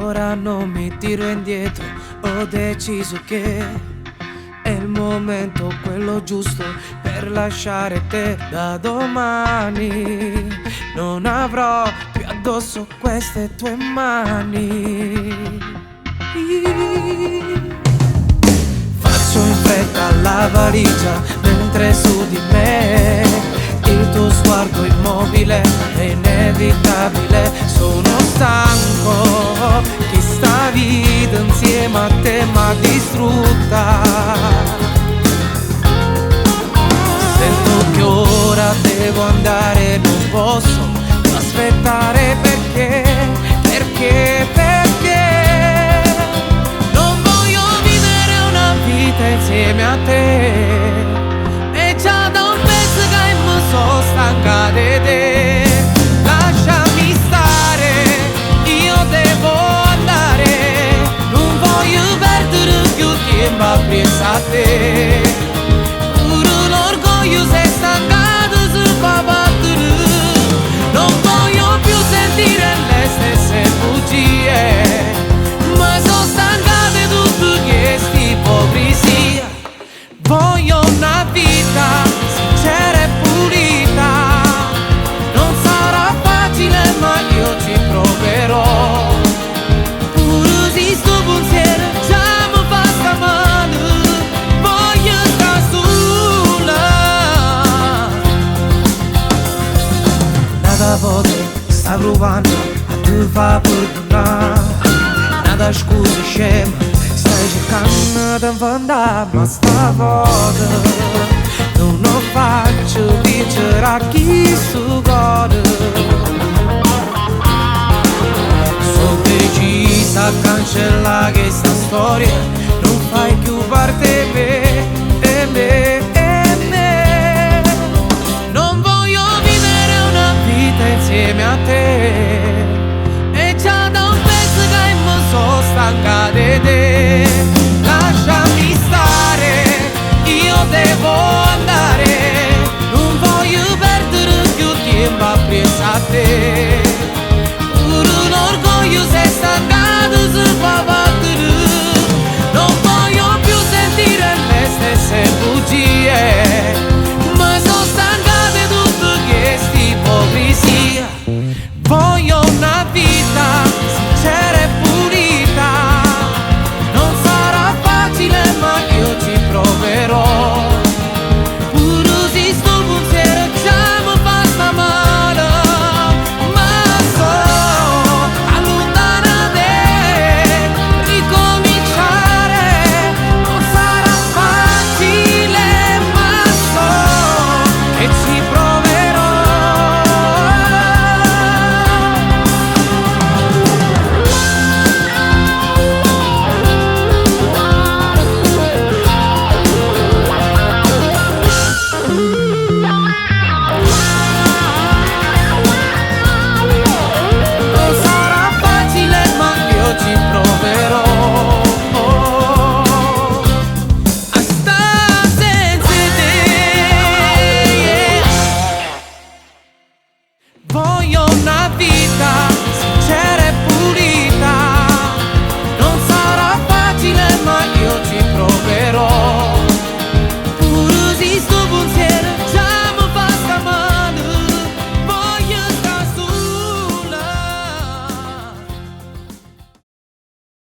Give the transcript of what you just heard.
ora non mi tiro indietro, ho deciso che è il momento, quello giusto per lasciare te. Da domani non avrò più addosso queste tue mani. Faccio in fretta la valigia mentre su di me il tuo sguardo immobile è inevitabile. Sono stanco che sta vita insieme a te m'ha distrutta. Sento che ora devo andare, non posso più aspettare perché non voglio vivere una vita insieme a te. E già da un pezzo che mi sono stanca di te. Lasciami stare, io devo andare, non voglio perdere più tempo a pensare a te. Pure l'orgoglio si è stancato su battere. Non voglio più sentire le stesse bugie, ma sono stanca di tutte queste ipocrisie. Voglio una vita sincera e pulita. Non sarà facile ma io ci proverò. Pure se sto pensiero già mi fa sta male, voglio stare sola. Nada volta sta provando a te fa perdonare. Nada scusa scema, stai cercando di infondare, ma stavolta non lo faccio vincere a chi si gode. Sono decisa a cancellare questa storia